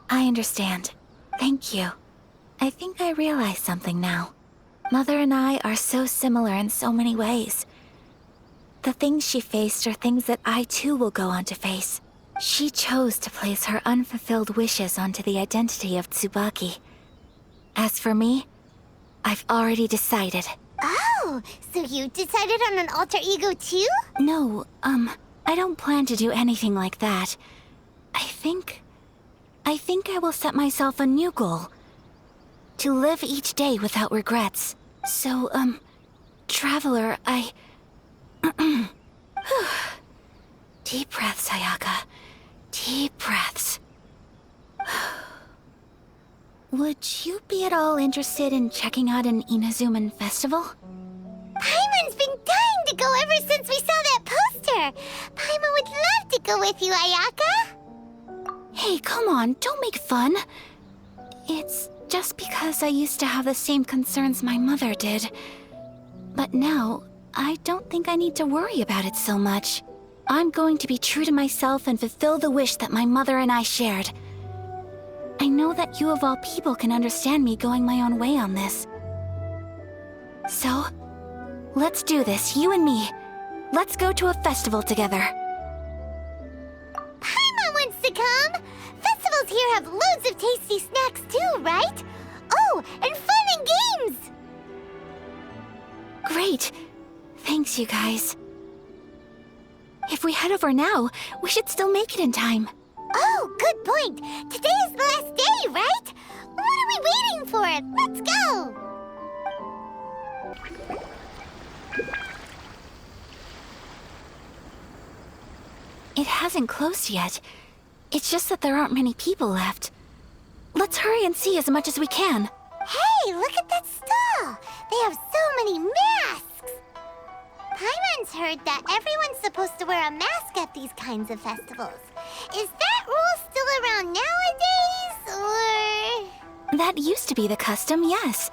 Speaker 2: I understand. Thank you. I think I realize something now. Mother and I are so similar in so many ways. The things she faced are things that I too will go on to face. She chose to place her unfulfilled wishes onto the identity of Tsubaki. As for me, I've already decided.
Speaker 1: Oh, so you decided on an alter ego too?
Speaker 2: No, I don't plan to do anything like that. I think I will set myself a new goal. To live each day without regrets. So, Traveler, Deep breaths, Ayaka. Deep breaths. Would you be at all interested in checking out an Inazuman festival?
Speaker 1: Paimon's been dying to go ever since we saw that poster. Paimon would love to go with you, Ayaka.
Speaker 2: Hey, come on, don't make fun. It's just because I used to have the same concerns my mother did. But now, I don't think I need to worry about it so much. I'm going to be true to myself and fulfill the wish that my mother and I shared. I know that you of all people can understand me going my own way on this. So, let's do this, you and me. Let's go to a festival together.
Speaker 1: Paimon wants to come! Festivals here have loads of tasty snacks too, right? Oh, and fun and games!
Speaker 2: Great. Thanks, you guys. If we head over now, we should still make it in time.
Speaker 1: Oh, good point. Today is the last day, right? What are we waiting for? Let's go!
Speaker 2: It hasn't closed yet. It's just that there aren't many people left. Let's hurry and see as much as we can.
Speaker 1: Hey, look at that stall! They have so many masks! Paimon's heard that everyone's supposed to wear a mask at these kinds of festivals. Is that rule still around nowadays, or...?
Speaker 2: That used to be the custom, yes.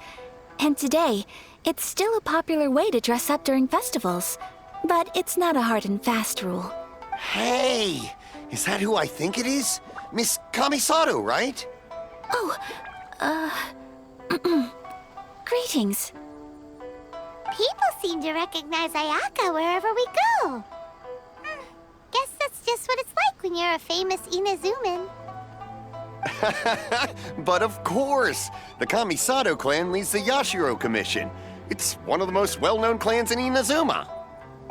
Speaker 2: And today, it's still a popular way to dress up during festivals. But it's not a hard and fast rule.
Speaker 8: Hey! Is that who I think it is? Miss Kamisato, right?
Speaker 2: Oh, greetings.
Speaker 1: People seem to recognize Ayaka wherever we go. Guess that's just what it's like when you're a famous Inazuman.
Speaker 8: But of course! The Kamisato clan leads the Yashiro Commission. It's one of the most well-known clans in Inazuma.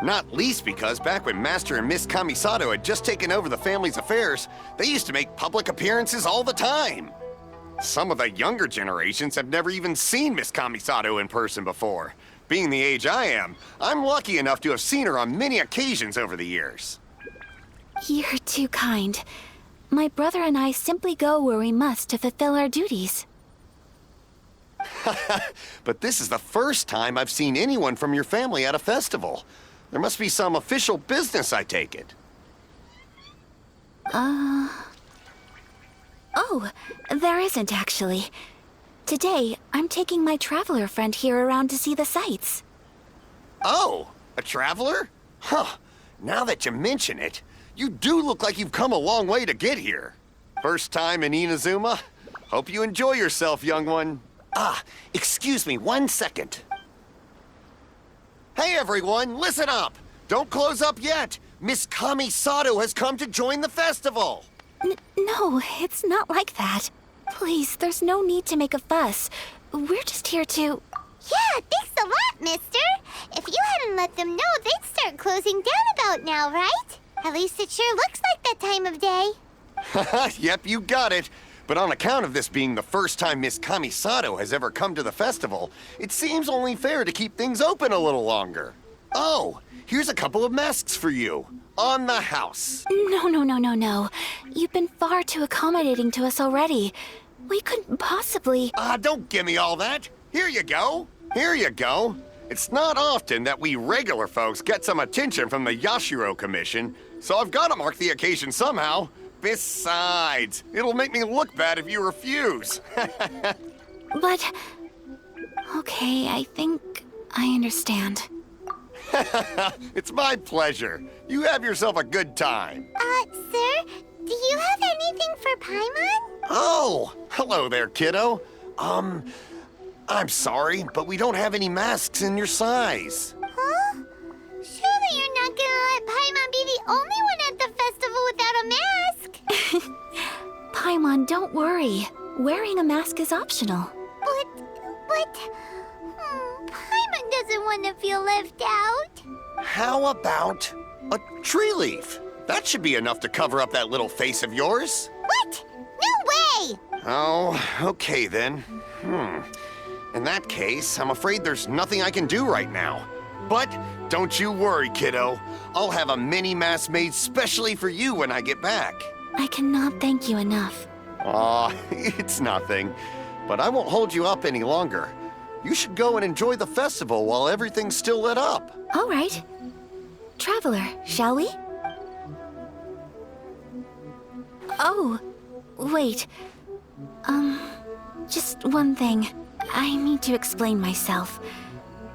Speaker 8: Not least because back when Master and Miss Kamisato had just taken over the family's affairs, they used to make public appearances all the time. Some of the younger generations have never even seen Miss Kamisato in person before. Being the age I am, I'm lucky enough to have seen her on many occasions over the years.
Speaker 2: You're too kind. My brother and I simply go where we must to fulfill our duties.
Speaker 8: But this is the first time I've seen anyone from your family at a festival. There must be some official business, I take it.
Speaker 2: Oh, there isn't actually. Today, I'm taking my traveler friend here around to see the sights.
Speaker 8: Oh, a traveler? Huh. Now that you mention it, you do look like you've come a long way to get here. First time in Inazuma? Hope you enjoy yourself, young one. Ah, excuse me 1 second. Hey everyone, listen up! Don't close up yet! Miss Kamisato has come to join the festival!
Speaker 2: No, it's not like that. Please, there's no need to make a fuss. We're just here to...
Speaker 1: Yeah, thanks a lot, mister. If you hadn't let them know, they'd start closing down about now, right? At least it sure looks like that time of day.
Speaker 8: Yep, you got it. But on account of this being the first time Miss Kamisato has ever come to the festival, it seems only fair to keep things open a little longer. Oh, here's a couple of masks for you. On the house.
Speaker 2: No. You've been far too accommodating to us already. We couldn't possibly...
Speaker 8: Don't give me all that. Here you go. Here you go. It's not often that we regular folks get some attention from the Yashiro Commission, so I've got to mark the occasion somehow. Besides, it'll make me look bad if you refuse.
Speaker 2: But... Okay, I think I understand.
Speaker 8: It's my pleasure. You have yourself a good time.
Speaker 1: Sir, do you have anything for Paimon?
Speaker 8: Oh, hello there, kiddo. I'm sorry, but we don't have any masks in your size.
Speaker 1: Huh? Surely you're not gonna let Paimon be the only one at the festival without a mask?
Speaker 2: Paimon, don't worry. Wearing a mask is optional.
Speaker 1: But... Paimon doesn't want to feel left out.
Speaker 8: How about a tree leaf? That should be enough to cover up that little face of yours.
Speaker 1: What? No way!
Speaker 8: Oh, okay then. In that case, I'm afraid there's nothing I can do right now. But don't you worry, kiddo. I'll have a mini mask made specially for you when I get back.
Speaker 2: I cannot thank you enough.
Speaker 8: Aw, it's nothing. But I won't hold you up any longer. You should go and enjoy the festival while everything's still lit up.
Speaker 2: All right. Traveler, shall we? Oh, wait. Just one thing. I need to explain myself.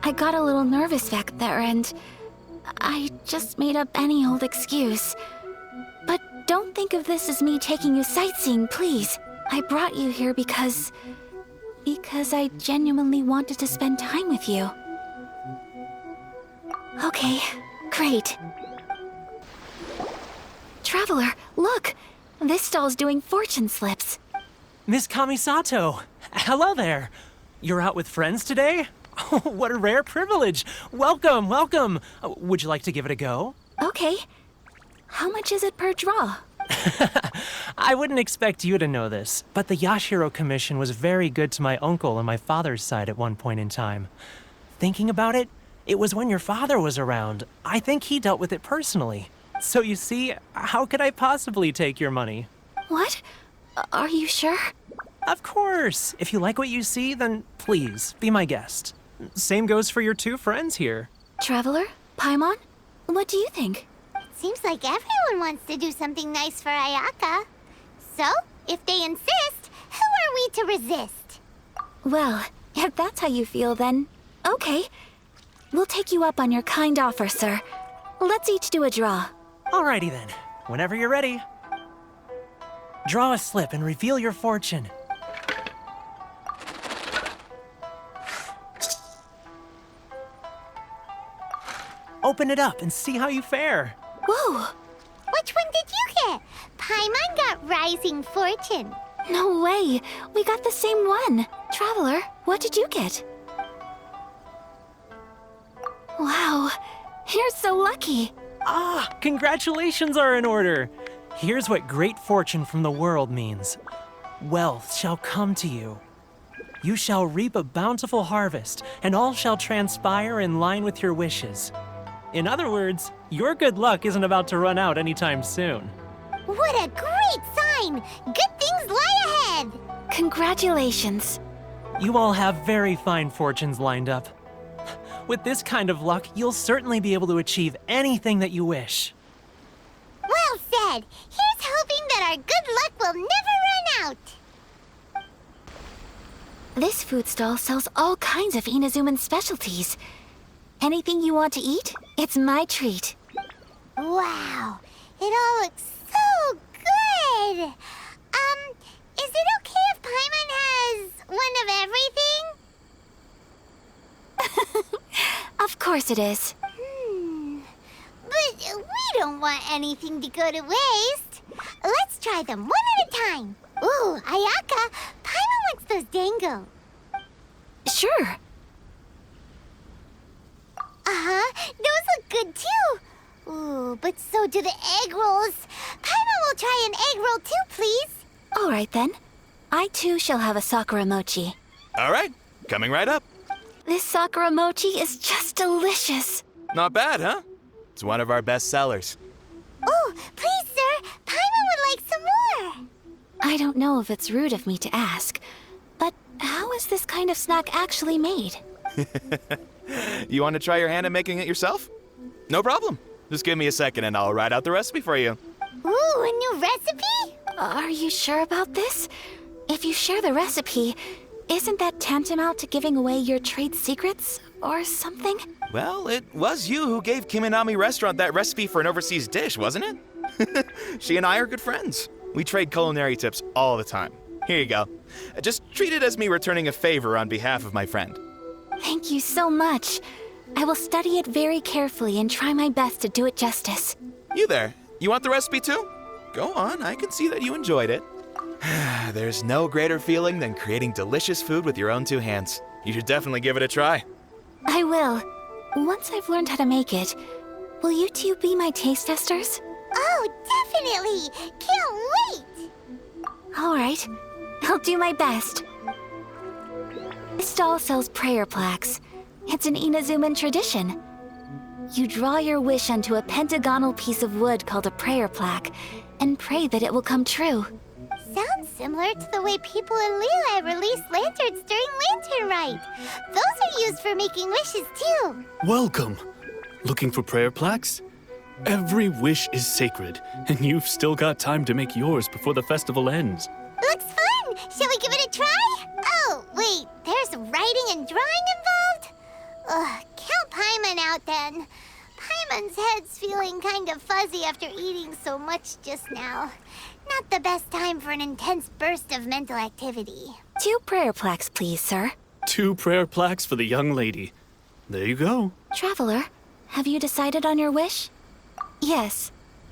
Speaker 2: I got a little nervous back there and I just made up any old excuse. But don't think of this as me taking you sightseeing, please. I brought you here because I genuinely wanted to spend time with you. Okay, great. Traveler, look! This stall's doing fortune slips.
Speaker 9: Miss Kamisato! Hello there! You're out with friends today? Oh, what a rare privilege! Welcome, welcome! Would you like to give it a go?
Speaker 2: Okay. How much is it per draw?
Speaker 9: I wouldn't expect you to know this, but the Yashiro Commission was very good to my uncle on my father's side at one point in time. Thinking about it, it was when your father was around. I think he dealt with it personally. So you see, how could I possibly take your money?
Speaker 2: What? Are you sure?
Speaker 9: Of course! If you like what you see, then please, be my guest. Same goes for your two friends here.
Speaker 2: Traveler? Paimon? What do you think?
Speaker 1: Seems like everyone wants to do something nice for Ayaka. So, if they insist, who are we to resist?
Speaker 2: Well, if that's how you feel, then okay. We'll take you up on your kind offer, sir. Let's each do a draw.
Speaker 9: Alrighty then. Whenever you're ready. Draw a slip and reveal your fortune. Open it up and see how you fare.
Speaker 2: Whoa!
Speaker 1: Which one did you get? Paimon got Rising Fortune.
Speaker 2: No way! We got the same one! Traveler, what did you get? Wow, you're so lucky!
Speaker 9: Ah, congratulations are in order. Here's what great fortune from the world means. Wealth shall come to you. You shall reap a bountiful harvest, and all shall transpire in line with your wishes. In other words, your good luck isn't about to run out anytime soon.
Speaker 1: What a great sign! Good things lie ahead!
Speaker 2: Congratulations.
Speaker 9: You all have very fine fortunes lined up. With this kind of luck, you'll certainly be able to achieve anything that you wish.
Speaker 1: Well said! Here's hoping that our good luck will never run out!
Speaker 2: This food stall sells all kinds of Inazuman specialties. Anything you want to eat, it's my treat.
Speaker 1: Wow, it all looks so good! Is it okay if Paimon has one of everything?
Speaker 2: Of course it is.
Speaker 1: But we don't want anything to go to waste. Let's try them one at a time. Ooh, Ayaka, Paimon likes those dango.
Speaker 2: Sure.
Speaker 1: Those look good too. Ooh, but so do the egg rolls. Paimon will try an egg roll too, please.
Speaker 2: All right then. I too shall have a sakura mochi.
Speaker 10: All right, coming right up.
Speaker 2: This sakura mochi is just delicious.
Speaker 10: Not bad, huh? It's one of our best sellers.
Speaker 1: Oh, please, sir. Paimon would like some more.
Speaker 2: I don't know if it's rude of me to ask, but how is this kind of snack actually made?
Speaker 10: You want to try your hand at making it yourself? No problem. Just give me a second and I'll write out the recipe for you.
Speaker 1: Ooh, a new recipe?
Speaker 2: Are you sure about this? If you share the recipe, isn't that tantamount to giving away your trade secrets or something?
Speaker 10: Well, it was you who gave Kiminami Restaurant that recipe for an overseas dish, wasn't it? She and I are good friends. We trade culinary tips all the time. Here you go. Just treat it as me returning a favor on behalf of my friend.
Speaker 2: Thank you so much. I will study it very carefully and try my best to do it justice.
Speaker 10: You there, you want the recipe too? Go on, I can see that you enjoyed it. There's no greater feeling than creating delicious food with your own two hands. You should definitely give it a try.
Speaker 2: I will. Once I've learned how to make it, will you two be my taste testers?
Speaker 1: Oh, definitely! Can't wait!
Speaker 2: All right. I'll do my best. This stall sells prayer plaques. It's an Inazuman tradition. You draw your wish onto a pentagonal piece of wood called a prayer plaque and pray that it will come true.
Speaker 1: Sounds similar to the way people in Liyue release lanterns during Lantern Rite. Those are used for making wishes too.
Speaker 11: Welcome. Looking for prayer plaques? Every wish is sacred, and you've still got time to make yours before the festival ends.
Speaker 1: Looks fun! Shall we give it a try? Oh, wait, there's writing and drawing involved? Ugh, count Paimon out then. Paimon's head's feeling kind of fuzzy after eating so much just now. Not the best time for an intense burst of mental activity.
Speaker 2: 2 prayer plaques, please, sir.
Speaker 11: 2 prayer plaques for the young lady. There you go.
Speaker 2: Traveler, have you decided on your wish? Yes.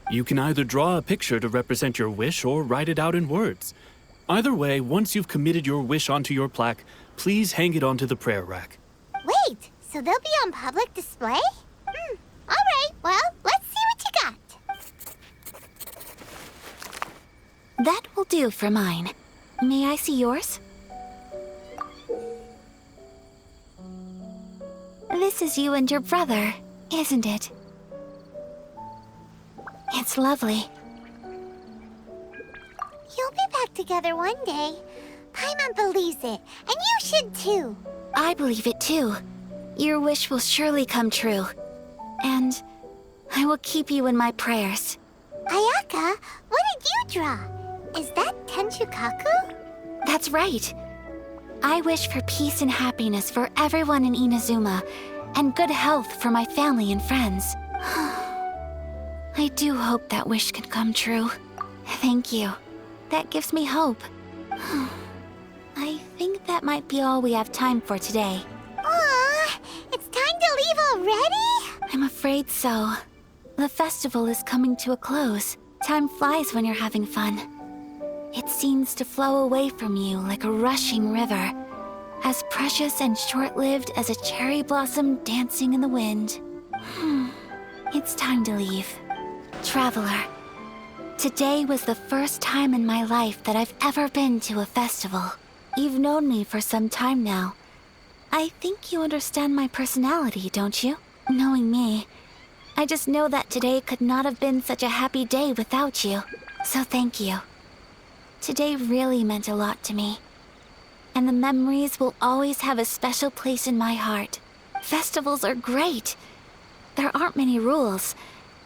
Speaker 11: You can either draw a picture to represent your wish or write it out in words. Either way, once you've committed your wish onto your plaque, please hang it onto the prayer rack.
Speaker 1: Wait, so they'll be on public display? All right, well, let's see what you got.
Speaker 2: That will do for mine. May I see yours? This is you and your brother, isn't it? It's lovely.
Speaker 1: You'll be back together one day. Paimon believes it, and you should too.
Speaker 2: I believe it too. Your wish will surely come true. And I will keep you in my prayers.
Speaker 1: Ayaka, what did you draw? Is that Tenchukaku?
Speaker 2: That's right. I wish for peace and happiness for everyone in Inazuma, and good health for my family and friends. I do hope that wish can come true. Thank you. That gives me hope. I think that might be all we have time for today.
Speaker 1: Aw, it's time to leave already?
Speaker 2: I'm afraid so. The festival is coming to a close. Time flies when you're having fun. It seems to flow away from you like a rushing river, as precious and short-lived as a cherry blossom dancing in the wind. It's time to leave. Traveler, today was the first time in my life that I've ever been to a festival. You've known me for some time now. I think you understand my personality, don't you? Knowing me, I just know that today could not have been such a happy day without you. So thank you. Today really meant a lot to me. And the memories will always have a special place in my heart. Festivals are great. There aren't many rules.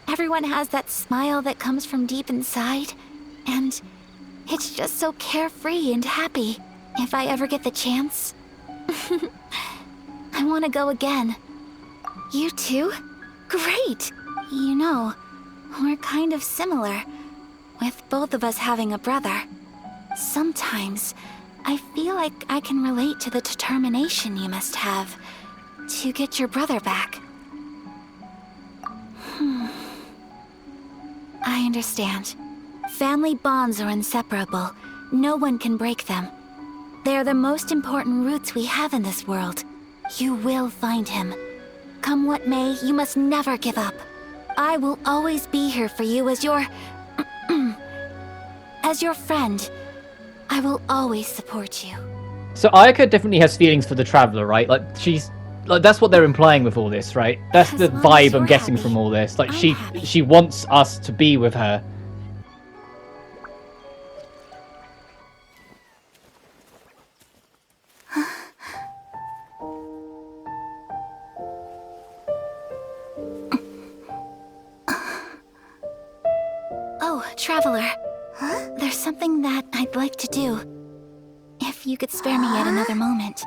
Speaker 2: Everyone has that smile that comes from deep inside. And it's just so carefree and happy. If I ever get the chance, I want to go again. You too? Great! You know, we're kind of similar, with both of us having a brother. Sometimes, I feel like I can relate to the determination you must have to get your brother back. I understand. Family bonds are inseparable. No one can break them. They are the most important roots we have in this world. You will find him. Come what may, you must never give up. I will always be here for you as your... as your friend. I will always support you.
Speaker 3: So Ayaka definitely has feelings for the Traveler, right? Like, she's... Like, that's what they're implying with all this, right? That's the vibe I'm getting from all this. Like, she wants us to be with her.
Speaker 2: Oh, Traveler. Huh? There's something that I'd like to do. If you could spare me yet another moment.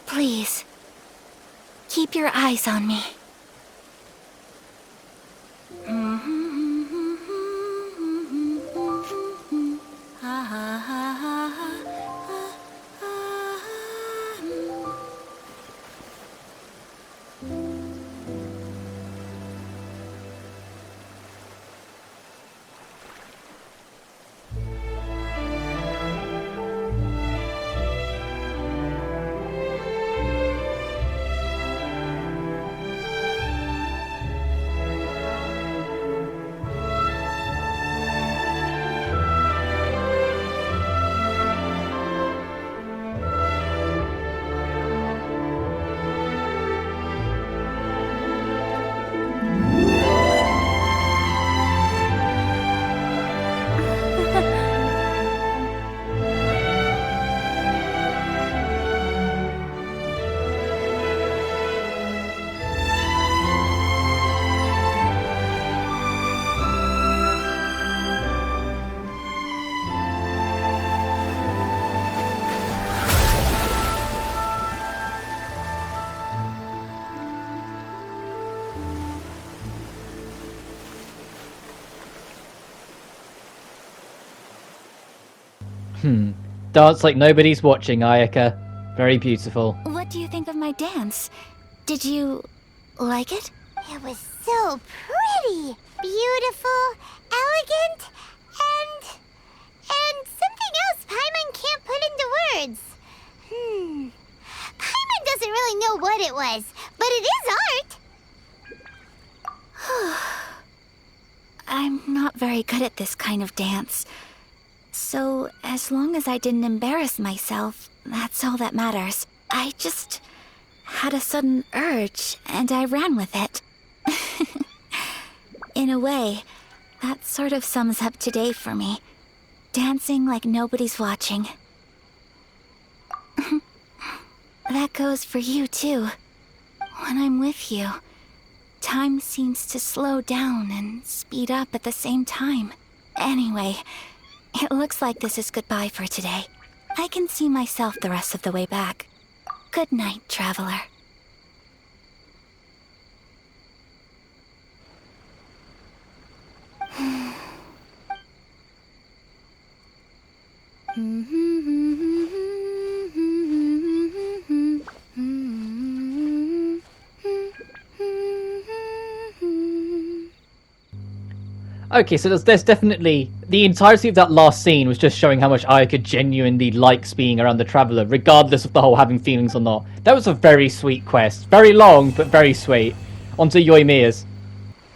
Speaker 2: Please, keep your eyes on me.
Speaker 3: Dance like nobody's watching, Ayaka. Very beautiful.
Speaker 2: What do you think of my dance? Did you like it?
Speaker 1: It was so pretty, beautiful, elegant, and something else Paimon can't put into words. Paimon doesn't really know what it was, but it is art.
Speaker 2: I'm not very good at this kind of dance. So, as long as I didn't embarrass myself, that's all that matters. I just had a sudden urge, and I ran with it. In a way, that sort of sums up today for me. Dancing like nobody's watching. That goes for you, too. When I'm with you, time seems to slow down and speed up at the same time. Anyway, it looks like this is goodbye for today. I can see myself the rest of the way back. Good night, Traveler.
Speaker 3: Okay, so there's definitely... The entirety of that last scene was just showing how much Ayaka genuinely likes being around the Traveler, regardless of the whole having feelings or not. That was a very sweet quest. Very long, but very sweet. On to Yoimiya's.